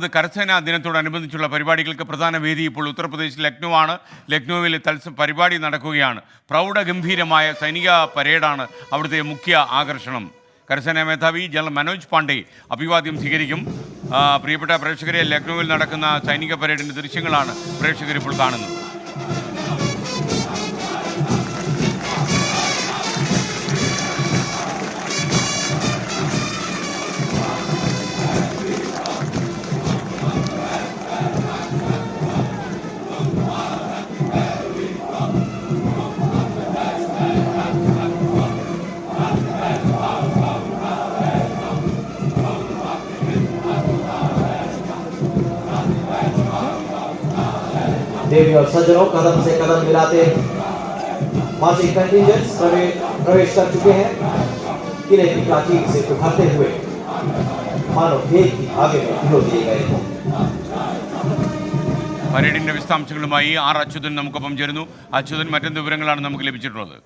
ഇത് കരസേനാ ദിനത്തോടനുബന്ധിച്ചുള്ള പരിപാടികൾക്ക് പ്രധാന വേദി ഇപ്പോൾ ഉത്തർപ്രദേശ് ലക്നൗ ആണ്. ലക്നൌവിൽ പരിപാടി നടക്കുകയാണ്. പ്രൗഢഗംഭീരമായ സൈനിക പരേഡാണ് അവിടുത്തെ മുഖ്യ ആകർഷണം. കരസേനാ മേധാവി ജനറൽ മനോജ് പാണ്ഡെ അഭിവാദ്യം സ്വീകരിക്കും. പ്രിയപ്പെട്ട പ്രേക്ഷകരെ, ലക്നൌവിൽ നടക്കുന്ന സൈനിക പരേഡിൻ്റെ ദൃശ്യങ്ങളാണ് പ്രേക്ഷകരിപ്പോൾ കാണുന്നത്. देवी और सज्जनों, कदम से कदम मिलाते मार्चिंग कंटिंजेंट्स प्रवेश कर चुके हैं। किले की प्राचीर से उभरते हुए मानो भेद की आगे में ढिलो दिए गए हों। പരേഡിന്റെ വിശദാംശങ്ങളുമായി ആർ അച്യുതൻ നമുക്കൊപ്പം ചേരുന്നു. അച്യുതൻ, മറ്റെന്ത് വിവരങ്ങളാണ് നമുക്ക് ലഭിച്ചിട്ടുള്ളത്?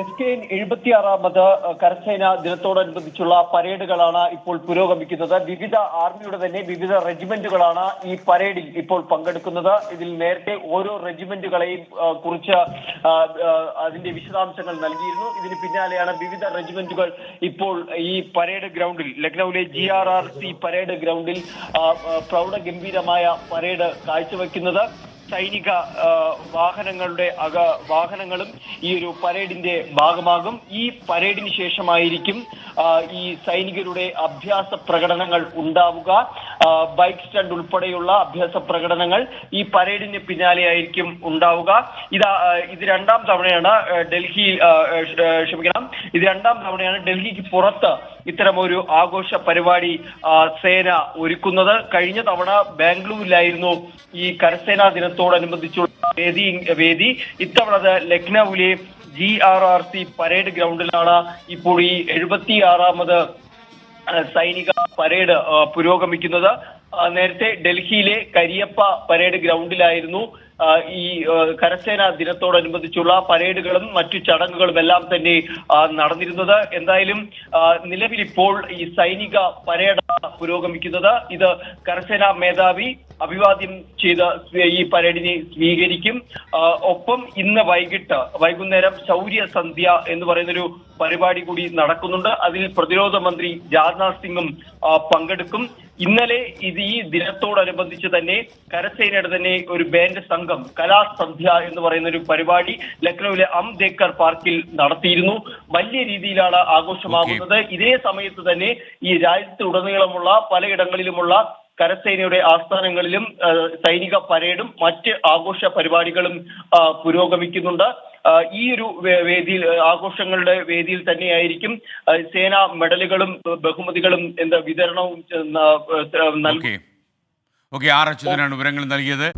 SKN 76ാമത് കരസേന ദിനത്തോടനുബന്ധിച്ചുള്ള പരേഡുകളാണ് ഇപ്പോൾ പുരോഗമിക്കുന്നത്. വിവിധ ആർമിയുടെ തന്നെ വിവിധ റെജിമെന്റുകളാണ് ഈ പരേഡിൽ ഇപ്പോൾ പങ്കെടുക്കുന്നത്. ഇതിൽ നേരത്തെ ഓരോ റെജിമെന്റുകളെയും കുറിച്ച് അതിന്റെ വിശദാംശങ്ങൾ നൽകിയിരുന്നു. ഇതിന് പിന്നാലെയാണ് വിവിധ റെജിമെന്റുകൾ ഇപ്പോൾ ഈ പരേഡ് ഗ്രൗണ്ടിൽ, ലക്നൌവിലെ GRRC പരേഡ് ഗ്രൗണ്ടിൽ പ്രൗഢഗംഭീരമായ പരേഡ് കാഴ്ചവെക്കുന്നത്. സൈനിക വാഹനങ്ങളും ഈ ഒരു പരേഡിന്റെ ഭാഗമാകും. ഈ പരേഡിന് ശേഷമായിരിക്കും ഈ സൈനികരുടെ അഭ്യാസ പ്രകടനങ്ങൾ ഉണ്ടാവുക. ബൈക്ക് സ്റ്റണ്ട് ഉൾപ്പെടെയുള്ള അഭ്യാസ പ്രകടനങ്ങൾ ഈ പരേഡിന് പിന്നാലെയായിരിക്കും ഉണ്ടാവുക. ഇത് രണ്ടാം തവണയാണ് ഡൽഹിക്ക് പുറത്ത് ഇത്തരമൊരു ആഘോഷ പരിപാടി സേന ഒരുക്കുന്നത്. കഴിഞ്ഞ തവണ ബാംഗ്ലൂരിലായിരുന്നു ഈ കരസേനാ ദിനത്തോടനുബന്ധിച്ചുള്ള വേദി. ഇത്തവണ ലക്നൌവിലെ GRRC പരേഡ് ഗ്രൗണ്ടിലാണ് ഇപ്പോൾ ഈ 76ാമത് സൈനിക പരേഡ് പുരോഗമിക്കുന്നത്. നേരത്തെ ഡൽഹിയിലെ കരിയപ്പ പരേഡ് ഗ്രൗണ്ടിലായിരുന്നു ഈ കരസേനാ ദിനത്തോടനുബന്ധിച്ചുള്ള പരേഡുകളും മറ്റു ചടങ്ങുകളും എല്ലാം തന്നെ നടന്നിരുന്നത്. എന്തായാലും നിലവിൽ ഇപ്പോൾ ഈ സൈനിക പരേഡാണ് പുരോഗമിക്കുന്നത്. ഇത് കരസേനാ മേധാവി അഭിവാദ്യം ചെയ്ത് ഈ പരേഡിനെ സ്വീകരിക്കും. ഒപ്പം ഇന്ന് വൈകുന്നേരം ശൗര്യ സന്ധ്യ എന്ന് പറയുന്നൊരു പരിപാടി കൂടി നടക്കുന്നുണ്ട്. അതിൽ പ്രതിരോധ മന്ത്രി രാജ്നാഥ് സിംഗും പങ്കെടുക്കും. ഇന്നലെ ഈ ദിനത്തോടനുബന്ധിച്ച് തന്നെ കരസേനയുടെ തന്നെ ഒരു ബാൻഡ് സംഘം കലാസന്ധ്യ എന്ന് പറയുന്ന ഒരു പരിപാടി ലക്നൌവിലെ അംബേദ്കർ പാർക്കിൽ നടത്തിയിരുന്നു. വലിയ രീതിയിലാണ് ആഘോഷമാകുന്നത്. ഇതേ സമയത്ത് തന്നെ ഈ രാജ്യത്തുടനീളമുള്ള പലയിടങ്ങളിലുമുള്ള കരസേനയുടെ ആസ്ഥാനങ്ങളിലും സൈനിക പരേഡും മറ്റ് ആഘോഷ പരിപാടികളും പുരോഗമിക്കുന്നുണ്ട്. ഈ ഒരു വേദിയിൽ, ആഘോഷങ്ങളുടെ വേദിയിൽ തന്നെയായിരിക്കും സേനാ മെഡലുകളും ബഹുമതികളും വിതരണവും നൽകി. ആർ അച്യുതനാണ് വിവരങ്ങൾ നൽകിയത്.